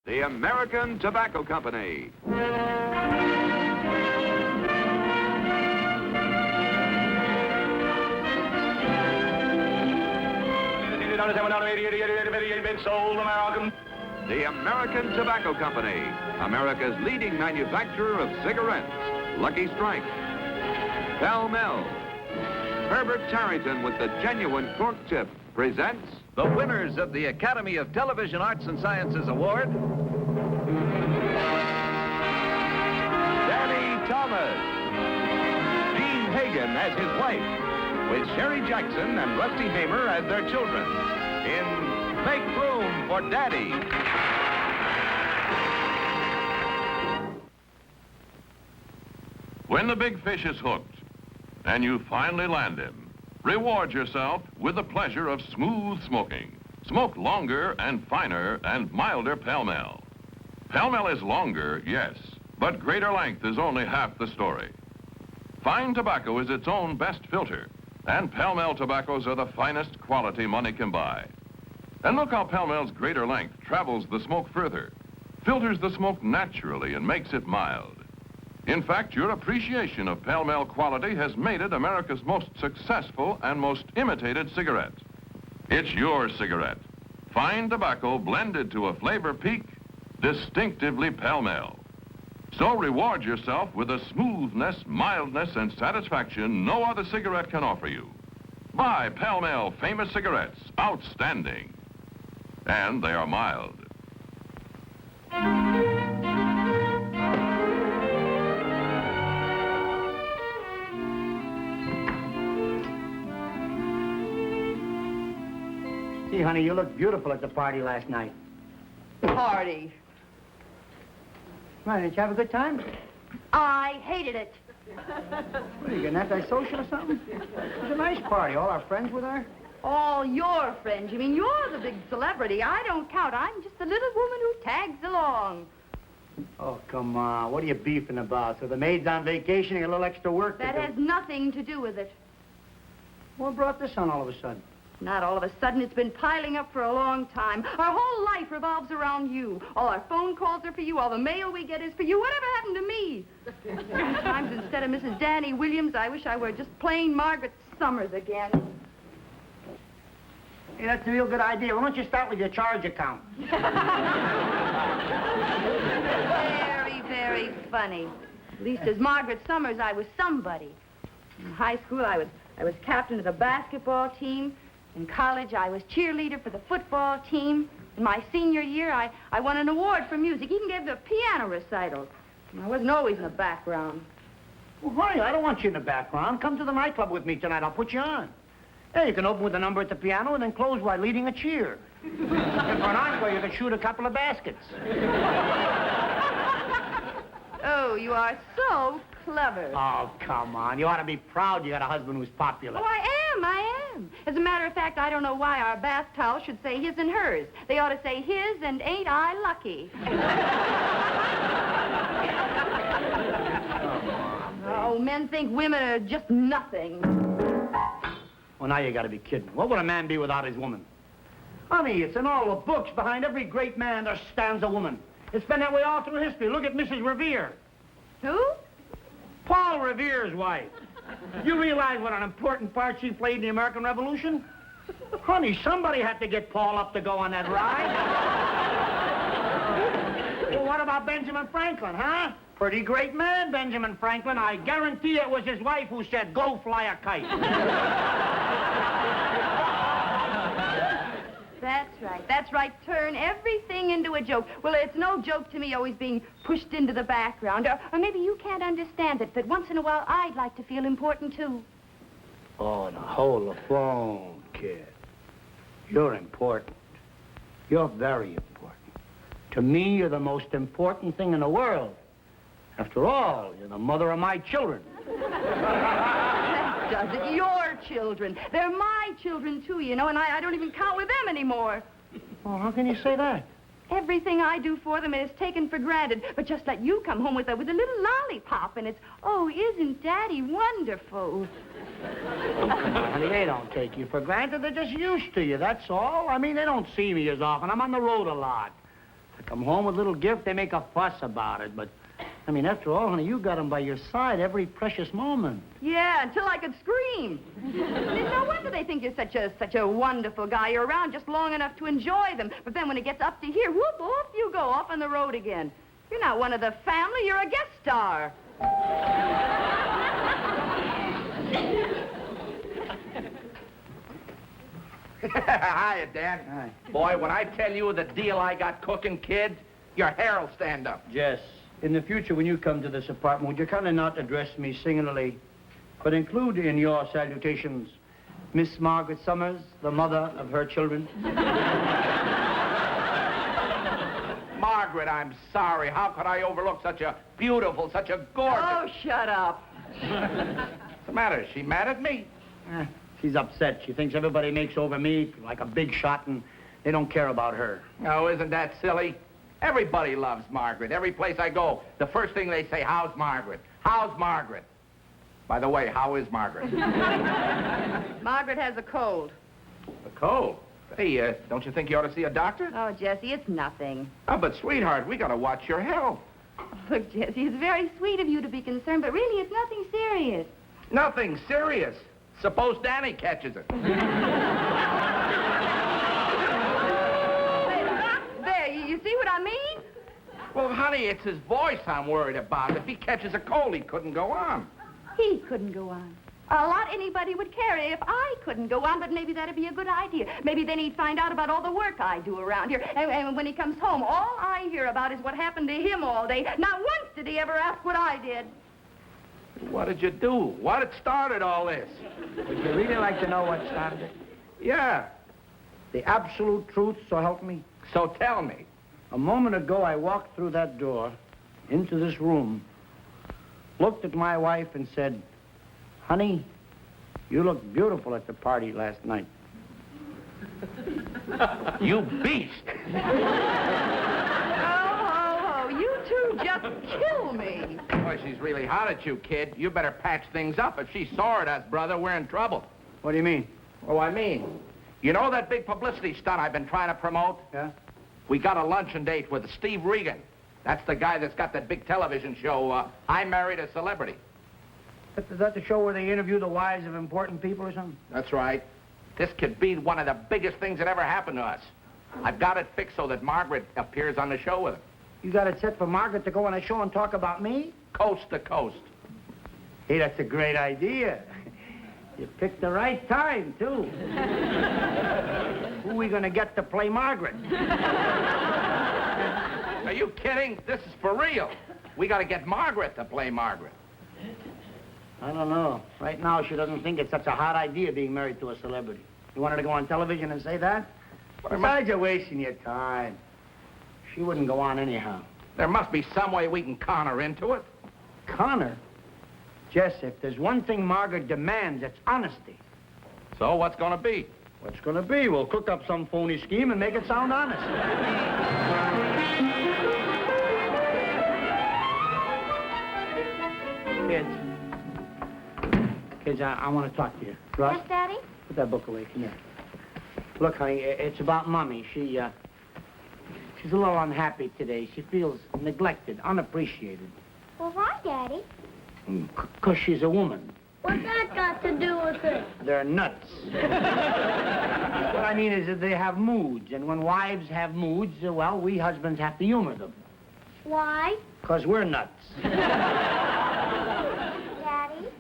The American Tobacco Company. Sold American. The American Tobacco Company, America's leading manufacturer of cigarettes. Lucky Strike, Pall Mall. Herbert Tarrington with the genuine cork tip presents the winners of the Academy of Television Arts and Sciences Award. Danny Thomas. Dean Hagen as his wife, with Sherry Jackson and Rusty Hamer as their children, in Make Room for Daddy. When the big fish is hooked and you finally land him, reward yourself with the pleasure of smooth smoking. Smoke longer and finer and milder Pall Mall. Pall Mall is longer, yes, but greater length is only half the story. Fine tobacco is its own best filter, and Pall Mall tobaccos are the finest quality money can buy. And look how Pall Mall's greater length travels the smoke further, filters the smoke naturally and makes it mild. In fact, your appreciation of Pall Mall quality has made it America's most successful and most imitated cigarette. It's your cigarette. Fine tobacco blended to a flavor peak, distinctively Pall Mall. So reward yourself with a smoothness, mildness, and satisfaction no other cigarette can offer you. Buy Pall Mall famous cigarettes, outstanding. And they are mild. Gee, honey, you looked beautiful at the party last night. Party. Why, did you have a good time? I hated it. What, are you getting antisocial or something? It was a nice party. All our friends were there. All your friends. You mean you're the big celebrity. I don't count. I'm just a little woman who tags along. Oh, come on. What are you beefing about? So the maid's on vacation and a little extra work That to do. has nothing to do with it. What brought this on all of a sudden? Not all of a sudden. It's been piling up for a long time. Our whole life revolves around you. All our phone calls are for you. All the mail we get is for you. Whatever happened to me? Sometimes instead of Mrs. Danny Williams, I wish I were just plain Margaret Summers again. Hey, that's a real good idea. Why don't you start with your charge account? Very, very funny. At least as Margaret Summers, I was somebody. In high school, I was captain of the basketball team. In college, I was cheerleader for the football team. In my senior year, I won an award for music, even gave the piano recital. I wasn't always in the background. Well, honey, I don't want you in the background. Come to the nightclub with me tonight. I'll put you on. Hey, you can open with a number at the piano and then close by leading a cheer. And for an encore, you can shoot a couple of baskets. Oh, you are so clever. Oh, come on. You ought to be proud you got a husband who's popular. Oh, I am. As a matter of fact, I don't know why our bath towels should say his and hers. They ought to say his and ain't I lucky. Oh, men think women are just nothing. Well, now you got to be kidding. What would a man be without his woman? Honey, it's in all the books. Behind every great man, there stands a woman. It's been that way all through history. Look at Mrs. Revere. Who? Paul Revere's wife. You realize what an important part she played in the American Revolution? Honey, somebody had to get Paul up to go on that ride. Well, what about Benjamin Franklin, huh? Pretty great man, Benjamin Franklin. I guarantee it was his wife who said, "Go fly a kite." That's right. Turn everything into a joke. Well, it's no joke to me always being pushed into the background. Or maybe you can't understand it, but once in a while I'd like to feel important, too. Oh, now hold the phone, kid. You're important. You're very important. To me, you're the most important thing in the world. After all, you're the mother of my children. That does it. Your children. They're my children, too, you know, and I don't even count with them anymore. Well, how can you say that? Everything I do for them is taken for granted. But just let you come home with a little lollipop, and it's, oh, isn't Daddy wonderful? Oh, come on, honey, they don't take you for granted. They're just used to you, that's all. I mean, they don't see me as often. I'm on the road a lot. But Come home with a little gift, they make a fuss about it. But, I mean, after all, honey, you got him by your side every precious moment. Yeah, until I could scream. No wonder they think you're such a wonderful guy. You're around just long enough to enjoy them. But then when it gets up to here, whoop, off you go, off on the road again. You're not one of the family, you're a guest star. Hiya, Dad. Hi. Boy, when I tell you the deal I got cooking, kid, your hair'll stand up. Jess, in the future, when you come to this apartment, would you kind of not address me singularly, but include in your salutations Miss Margaret Summers, the mother of her children? Margaret, I'm sorry. How could I overlook such a beautiful, such a gorgeous... Oh, shut up. What's the matter? Is she mad at me? She's upset. She thinks everybody makes over me like a big shot, and they don't care about her. Oh, isn't that silly? Everybody loves Margaret. Every place I go, the first thing they say, how's Margaret? How's Margaret? By the way, how is Margaret? Margaret has a cold. A cold? Hey, don't you think you ought to see a doctor? Oh, Jesse, it's nothing. Oh, but sweetheart, we gotta watch your health. Look, Jesse, it's very sweet of you to be concerned, but really it's nothing serious. Nothing serious. Suppose Danny catches it. There, you see what I mean? Well, honey, it's his voice I'm worried about. If he catches a cold, he couldn't go on. He couldn't go on. A lot anybody would care if I couldn't go on, but maybe that'd be a good idea. Maybe then he'd find out about all the work I do around here. And when he comes home, all I hear about is what happened to him all day. Not once did he ever ask what I did. What did you do? What had started all this? Would you really like to know what started it? Yeah. The absolute truth, so help me. So tell me. A moment ago, I walked through that door into this room, looked at my wife and said, honey, you looked beautiful at the party last night. You beast. Oh, you two just kill me. Boy, she's really hot at you, kid. You better patch things up. If she saw at us, brother, we're in trouble. What do you mean? Oh, I mean, you know that big publicity stunt I've been trying to promote? Yeah? We got a luncheon date with Steve Regan. That's the guy that's got that big television show, I Married a Celebrity. Is that the show where they interview the wives of important people or something? That's right. This could be one of the biggest things that ever happened to us. I've got it fixed so that Margaret appears on the show with him. You got it set for Margaret to go on a show and talk about me? Coast to coast. Hey, that's a great idea. You picked the right time, too. Who are we going to get to play Margaret? Are you kidding? This is for real. We got to get Margaret to play Margaret. I don't know. Right now, she doesn't think it's such a hot idea being married to a celebrity. You want her to go on television and say that? Besides, you're wasting your time. She wouldn't go on anyhow. There must be some way we can con her into it. Con her? Jess, if there's one thing Margaret demands, it's honesty. So what's going to be? What's going to be? We'll cook up some phony scheme and make it sound honest. Kids, I want to talk to you. Russ? Yes, Daddy? Put that book away. Come here. Look, honey, it's about Mommy. She's a little unhappy today. She feels neglected, unappreciated. Well, why, Daddy? 'Cause she's a woman. What's that got to do with it? They're nuts. What I mean is that they have moods, and when wives have moods, well, we husbands have to humor them. Why? 'Cause we're nuts. Daddy?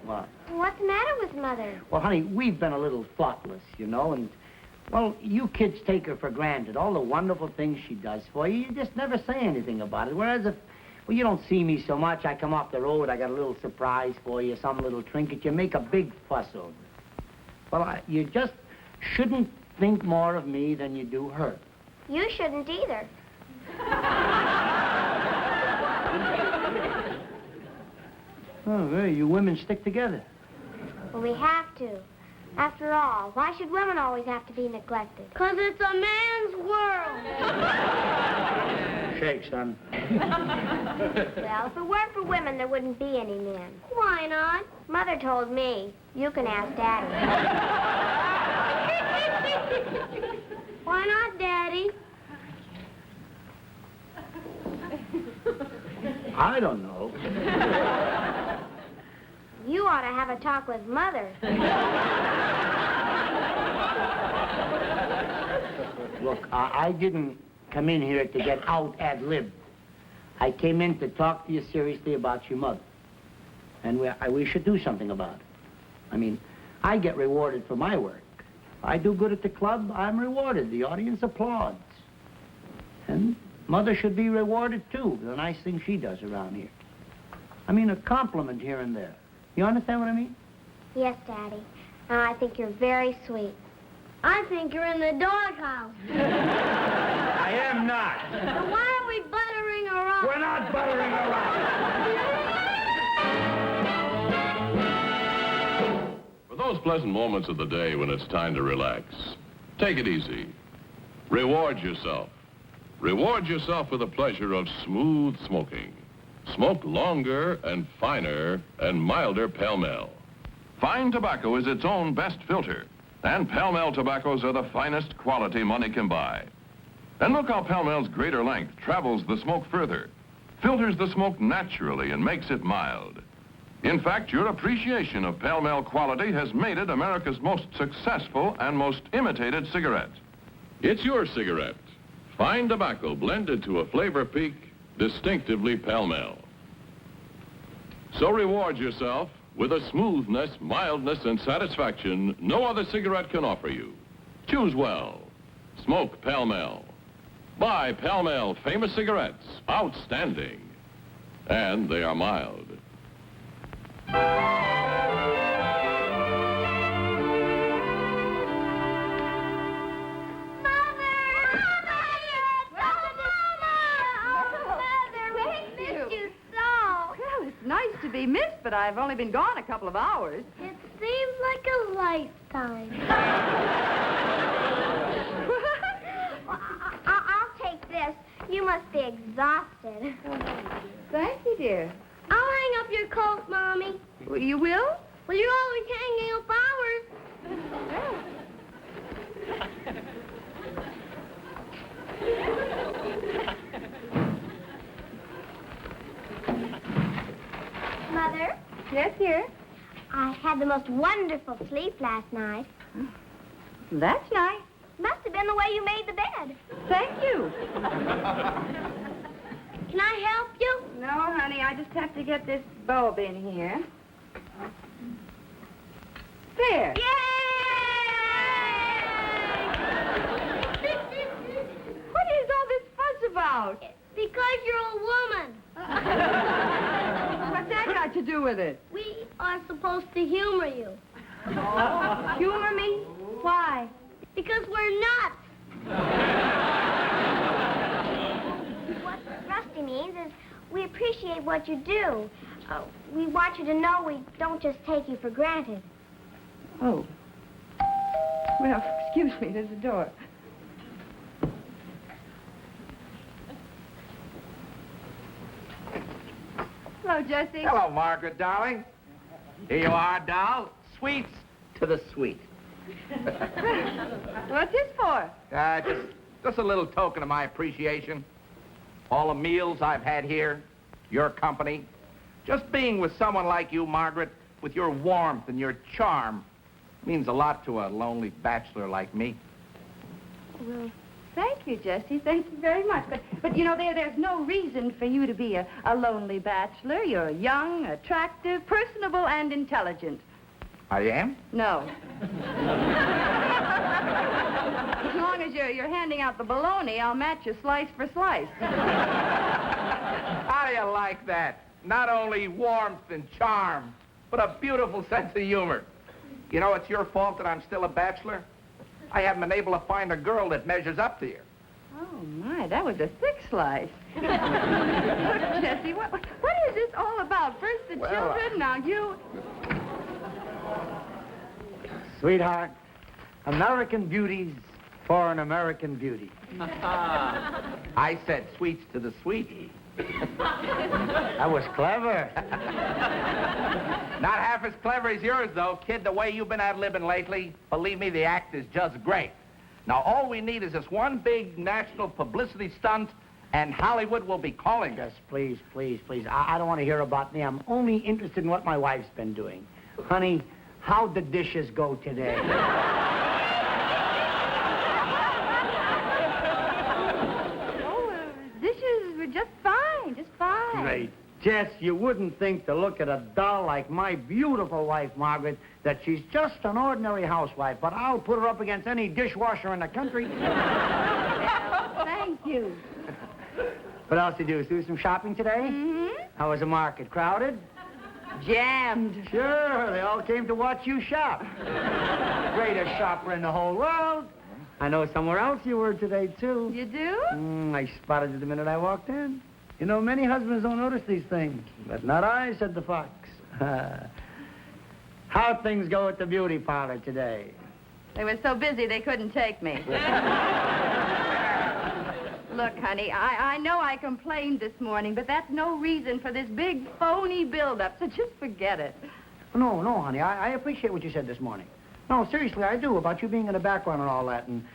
What? What's the matter with Mother? Well, honey, we've been a little thoughtless, you know, and, well, you kids take her for granted. All the wonderful things she does for you, you just never say anything about it. Whereas if, well, you don't see me so much, I come off the road, I got a little surprise for you, some little trinket, you make a big fuss over it. Well, you just shouldn't think more of me than you do her. You shouldn't either. Oh, well, you women stick together. Well, we have to. After all, why should women always have to be neglected? 'Cause it's a man's world. Shake, son. Well, if it weren't for women, there wouldn't be any men. Why not? Mother told me. You can ask Daddy. Why not, Daddy? I don't know. You ought to have a talk with Mother. Look, I didn't come in here to get out ad lib. I came in to talk to you seriously about your mother. And we should do something about it. I mean, I get rewarded for my work. If I do good at the club, I'm rewarded. The audience applauds. And Mother should be rewarded, too, for the nice things she does around here. I mean, a compliment here and there. You understand what I mean? Yes, Daddy. And I think you're very sweet. I think you're in the doghouse. I am not. So why are we buttering around? We're not buttering around. For those pleasant moments of the day when it's time to relax, take it easy. Reward yourself. Reward yourself with the pleasure of smooth smoking. Smoke longer and finer and milder Pall Mall. Fine tobacco is its own best filter, and Pall Mall tobaccos are the finest quality money can buy. And look how Pall Mall's greater length travels the smoke further, filters the smoke naturally and makes it mild. In fact, your appreciation of Pall Mall quality has made it America's most successful and most imitated cigarette. It's your cigarette. Fine tobacco blended to a flavor peak, distinctively Pall Mall. So reward yourself with a smoothness, mildness, and satisfaction no other cigarette can offer you. Choose well. Smoke Pall Mall. Buy Pall Mall famous cigarettes. Outstanding. And they are mild. Nice to be missed, but I've only been gone a couple of hours. It seems like a lifetime. Well, I'll take this. You must be exhausted. Thank you, dear. I'll hang up your coat, Mommy. Well, you will? Well, you're always hanging up ours. Mother? Yes, dear? I had the most wonderful sleep last night. That's nice. Must have been the way you made the bed. Thank you. Can I help you? No, honey, I just have to get this bulb in here. There. Yay! What is all this fuss about? Because you're a woman. What's that got to do with it? We are supposed to humor you. Humor me? Why? Because we're nuts. What Rusty means is we appreciate what you do. We want you to know we don't just take you for granted. Oh. Well, excuse me, there's a door. Hello, Jesse. Hello, Margaret, darling. Here you are, doll. Sweets to the sweet. What's this for? Just a little token of my appreciation. All the meals I've had here, your company. Just being with someone like you, Margaret, with your warmth and your charm, means a lot to a lonely bachelor like me. Well, thank you, Jesse. Thank you very much. But you know, there's no reason for you to be a lonely bachelor. You're young, attractive, personable, and intelligent. I am? No. As long as you're handing out the bologna, I'll match you slice for slice. How do you like that? Not only warmth and charm, but a beautiful sense of humor. You know, it's your fault that I'm still a bachelor. I haven't been able to find a girl that measures up to you. Oh, my, that was a thick slice. Look, Jesse, what is this all about? First the children, now you... Sweetheart, American beauties for an American beauty. I said sweets to the sweet. That was clever. Not half as clever as yours, though. Kid, the way you've been ad-libbing lately, believe me, the act is just great. Now, all we need is this one big national publicity stunt, And Hollywood will be calling us. Just please, please, please. I don't want to hear about me. I'm only interested in what my wife's been doing. Honey, how'd the dishes go today? Dishes were just fine, just fine. Great. Jess, you wouldn't think to look at a doll like my beautiful wife, Margaret, that she's just an ordinary housewife, but I'll put her up against any dishwasher in the country. Thank you. What else did you do? Do some shopping today? Mm-hmm. How was the market? Crowded? Jammed. Sure, they all came to watch you shop. Greatest shopper in the whole world. I know somewhere else you were today, too. You do? I spotted you the minute I walked in. You know, many husbands don't notice these things. But not I, said the fox. How'd things go at the beauty parlor today? They were so busy they couldn't take me. Look, honey, I know I complained this morning, but that's no reason for this big phony build-up, so just forget it. No, honey, I appreciate what you said this morning. No, seriously, I do, about you being in the background and all that. And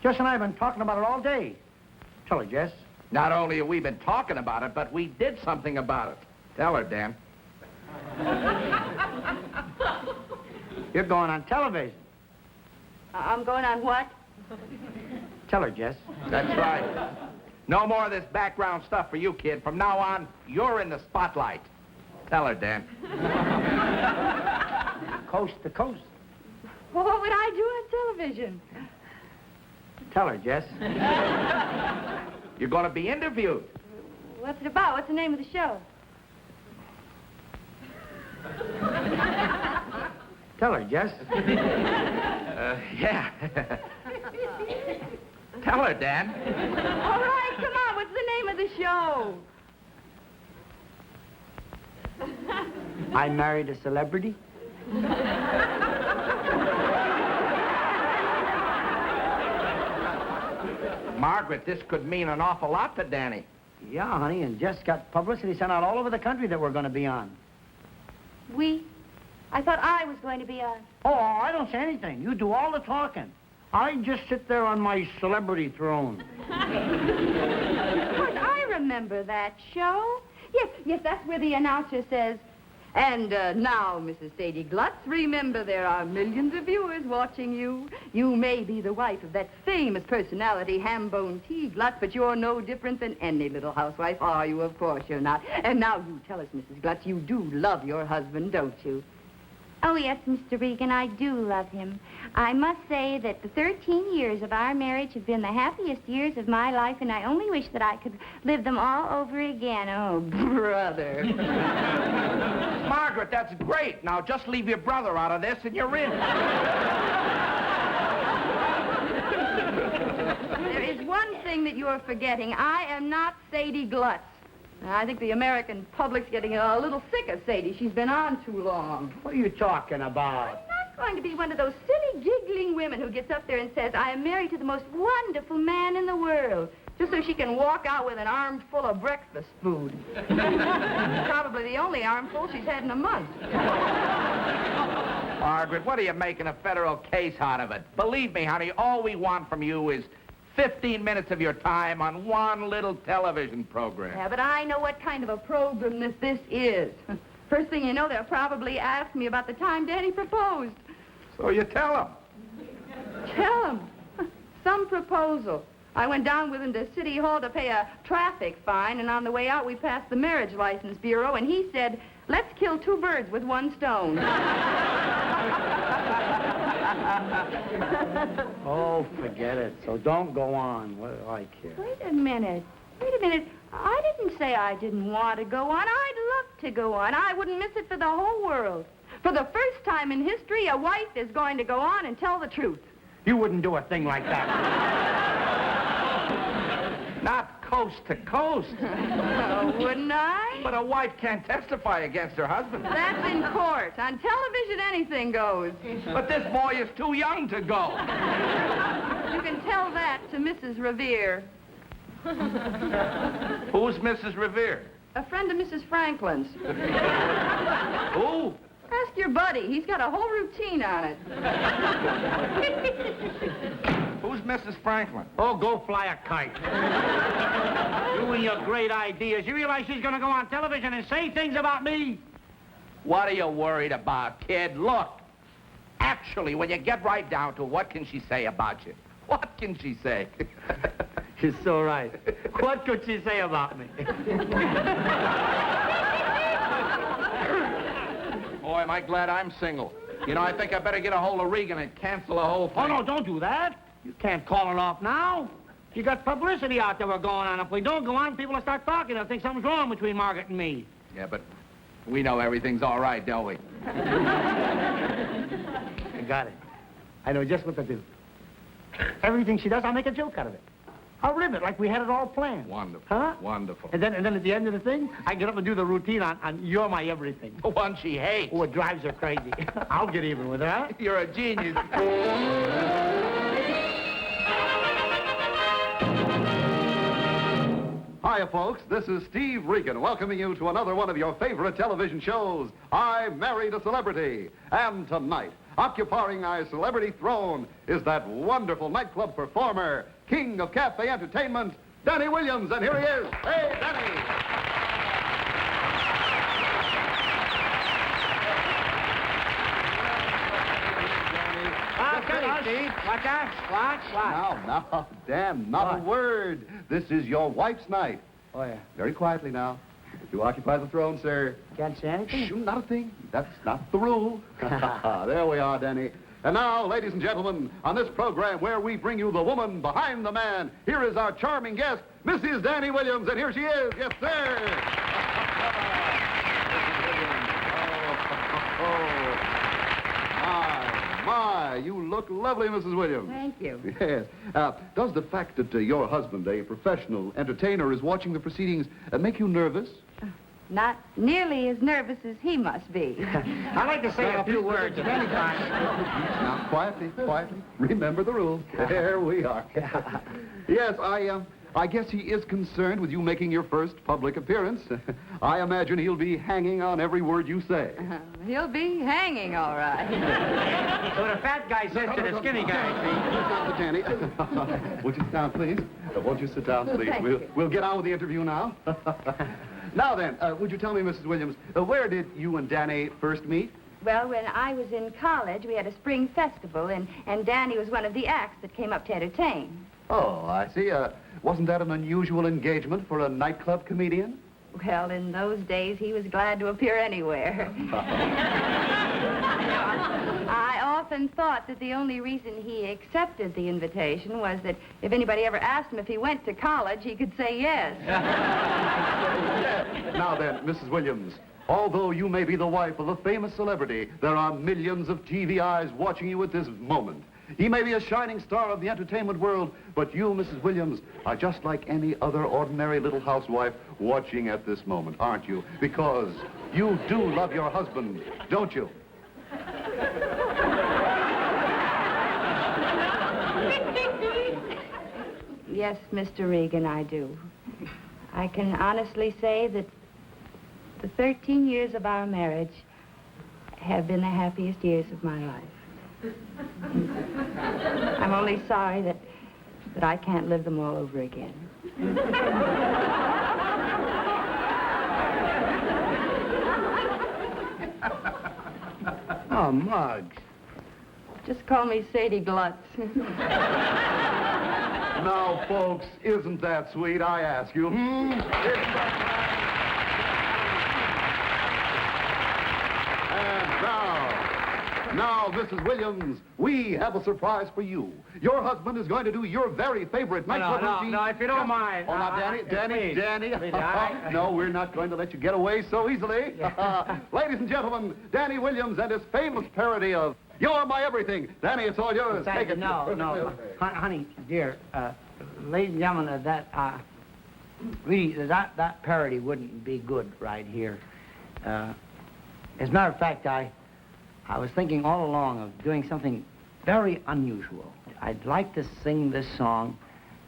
Jess and I have been talking about it all day. Tell her, Jess. Not only have we been talking about it, but we did something about it. Tell her, Dan. You're going on television. I'm going on what? Tell her, Jess. That's right. No more of this background stuff for you, kid. From now on, you're in the spotlight. Tell her, Dan. Coast to coast. Well, what would I do on television? Tell her, Jess. You're going to be interviewed. What's it about? What's the name of the show? Tell her, Jess. Yeah. Tell her, Dan. All right, come on. What's the name of the show? I married a celebrity. Margaret, this could mean an awful lot to Danny. Yeah, honey, and Jess got publicity sent out all over the country that we're going to be on. I thought I was going to be on. Oh, I don't say anything. You do all the talking. I just sit there on my celebrity throne. Of course, I remember that show. Yes, that's where the announcer says, and now, Mrs. Sadie Glutz, remember there are millions of viewers watching you. You may be the wife of that famous personality, Hambone T. Glutz, but you're no different than any little housewife, are you? Of course you're not. And now you tell us, Mrs. Glutz, you do love your husband, don't you? Oh, yes, Mr. Regan, I do love him. I must say that the 13 years of our marriage have been the happiest years of my life, and I only wish that I could live them all over again. Oh, brother. Margaret, that's great. Now just leave your brother out of this and you're in. There is one thing that you're forgetting. I am not Sadie Glutz. I think the American public's getting a little sick of Sadie. She's been on too long. What are you talking about? I'm not going to be one of those silly, giggling women who gets up there and says, I am married to the most wonderful man in the world, just so she can walk out with an armful of breakfast food. Probably the only armful she's had in a month. Margaret, what are you making a federal case out of it? Believe me, honey, all we want from you is 15 minutes of your time on one little television program. Yeah, but I know what kind of a program this is. First thing you know, they'll probably ask me about the time Danny proposed. So you tell them. Tell him. Some proposal. I went down with him to City Hall to pay a traffic fine, and on the way out we passed the Marriage License Bureau, and he said, let's kill two birds with one stone. Oh, forget it. So don't go on. What do I care? Wait a minute. I didn't say I didn't want to go on. I'd love to go on. I wouldn't miss it for the whole world. For the first time in history, a wife is going to go on and tell the truth. You wouldn't do a thing like that. Not coast to coast. Wouldn't I? But a wife can't testify against her husband. That's in court. On television, anything goes. But this boy is too young to go. You can tell that to Mrs. Revere. Who's Mrs. Revere? A friend of Mrs. Franklin's. Who? Ask your buddy. He's got a whole routine on it. Who's Mrs. Franklin? Oh, go fly a kite. You and your great ideas. You realize she's going to go on television and say things about me? What are you worried about, kid? Look, actually, when you get right down to it, what can she say about you? What can she say? She's so right. What could she say about me? Boy, am I glad I'm single. You know, I think I better get a hold of Regan and cancel the whole thing. Oh, no, don't do that. You can't call it off now. You got publicity out there we're going on. If we don't go on, people will start talking. They'll think something's wrong between Margaret and me. Yeah, but we know everything's all right, don't we? I got it. I know just what to do. Everything she does, I'll make a joke out of it. I'll rib it like we had it all planned. Wonderful. Huh? Wonderful. And then at the end of the thing, I get up and do the routine on You're My Everything. The one she hates. Oh, it drives her crazy. I'll get even with her, huh? You're a genius. Hiya, folks. This is Steve Regan welcoming you to another one of your favorite television shows, I Married a Celebrity. And tonight, occupying our celebrity throne is that wonderful nightclub performer, king of cafe entertainment, Danny Williams. And here he is. Hey, Danny. Steve. Watch out. Watch. Now, Dan, not a word. This is your wife's night. Oh, yeah. Very quietly now. You occupy the throne, sir. Can't say anything? Shh, not a thing. That's not the rule. There we are, Danny. And now, ladies and gentlemen, on this program where we bring you the woman behind the man, here is our charming guest, Mrs. Danny Williams, and here she is. Yes, sir. My, you look lovely, Mrs. Williams. Thank you. Yes. Does the fact that your husband, a professional entertainer, is watching the proceedings make you nervous? Not nearly as nervous as he must be. I'd like to say a few words at any time. Now, quietly. Remember the rules. There we are. Yes, I guess he is concerned with you making your first public appearance. I imagine he'll be hanging on every word you say. He'll be hanging, all right. So the fat guy says to the skinny guy, Sit down, Danny. Would you sit down, please? Won't you sit down, please? Thank you. We'll get on with the interview now. Now then, would you tell me, Mrs. Williams, where did you and Danny first meet? Well, when I was in college, we had a spring festival, and Danny was one of the acts that came up to entertain. Oh, I see. Wasn't that an unusual engagement for a nightclub comedian? Well, in those days, he was glad to appear anywhere. I often thought that the only reason he accepted the invitation was that if anybody ever asked him if he went to college, he could say yes. Now then, Mrs. Williams, although you may be the wife of a famous celebrity, there are millions of TV eyes watching you at this moment. He may be a shining star of the entertainment world, but you, Mrs. Williams, are just like any other ordinary little housewife watching at this moment, aren't you? Because you do love your husband, don't you? Yes, Mr. Regan, I do. I can honestly say that the 13 years of our marriage have been the happiest years of my life. I'm only sorry that I can't live them all over again. Oh, Muggs. Just call me Sadie Glutz. Now, folks, isn't that sweet, I ask you? Isn't that Now, Mrs. Williams, we have a surprise for you. Your husband is going to do your very favorite nightclub routine. No, if you don't mind. Oh, now, Danny. Please, No, we're not going to let you get away so easily. Ladies and gentlemen, Danny Williams and his famous parody of You're My Everything. Danny, it's all yours. Take it. No. Honey, dear, ladies and gentlemen, really, that parody wouldn't be good right here. As a matter of fact, I was thinking all along of doing something very unusual. I'd like to sing this song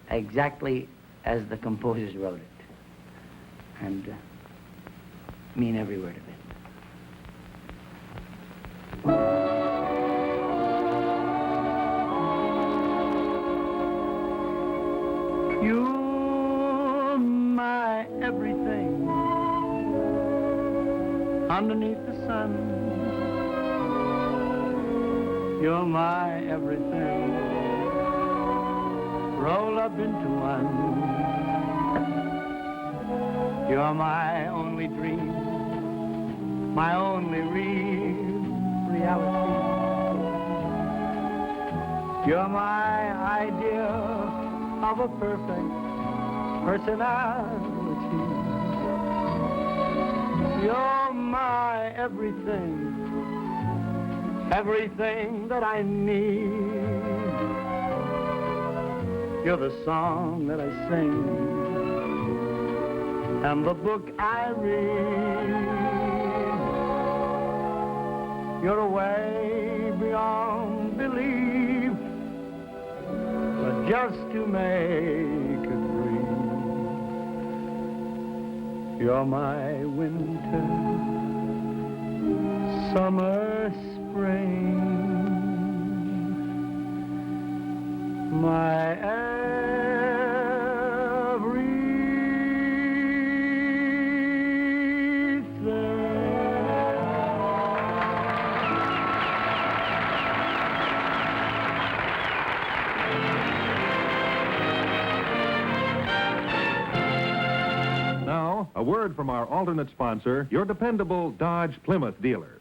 exactly as the composers wrote it. And mean every word of it. my everything. Underneath the sun, you're my everything. Rolled up into one. You're my only dream, my only real reality. You're my idea of a perfect personality. You're my everything, everything that I need. You're the song that I sing and the book I read. You're away beyond belief, but just to make it breathe. You're my winter, summer, spring, my A word from our alternate sponsor, your dependable Dodge Plymouth dealer.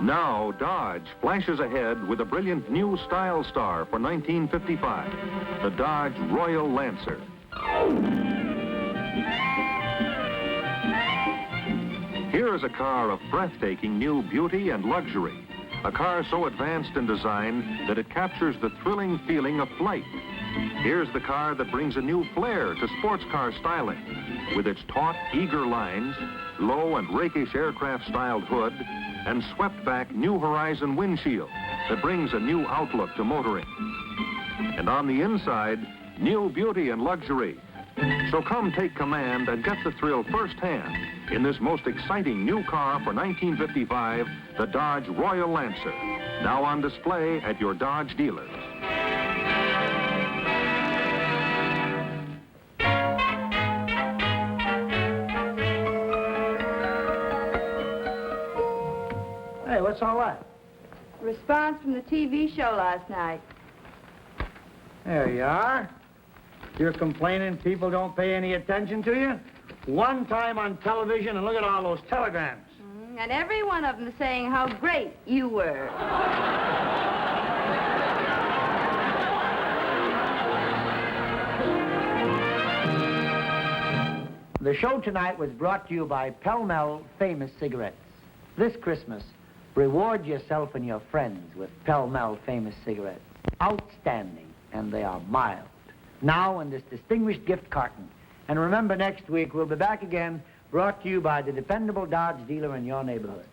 Now, Dodge flashes ahead with a brilliant new style star for 1955, the Dodge Royal Lancer. Here is a car of breathtaking new beauty and luxury, a car so advanced in design that it captures the thrilling feeling of flight. Here's the car that brings a new flair to sports car styling, with its taut, eager lines, low and rakish aircraft-styled hood, and swept-back New Horizon windshield that brings a new outlook to motoring. And on the inside, new beauty and luxury. So come take command and get the thrill firsthand in this most exciting new car for 1955, the Dodge Royal Lancer, now on display at your Dodge dealers. Hey, what's all that? Response from the TV show last night. There you are. You're complaining people don't pay any attention to you? One time on television, and look at all those telegrams. And every one of them saying how great you were. The show tonight was brought to you by Pall Mall Famous Cigarettes. This Christmas, reward yourself and your friends with Pall Mall Famous Cigarettes. Outstanding, and they are mild. Now in this distinguished gift carton. And remember, next week we'll be back again, brought to you by the dependable Dodge dealer in your neighborhood.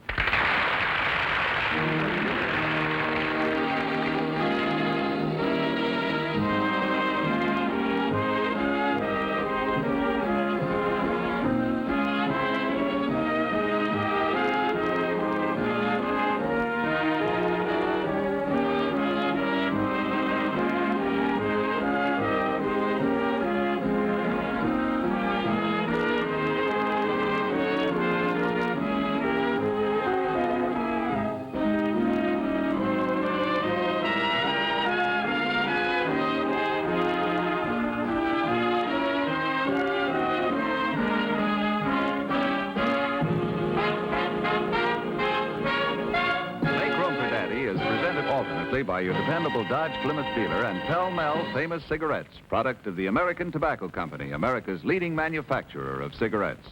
By your dependable Dodge Plymouth dealer and Pall Mall Famous Cigarettes, product of the American Tobacco Company, America's leading manufacturer of cigarettes.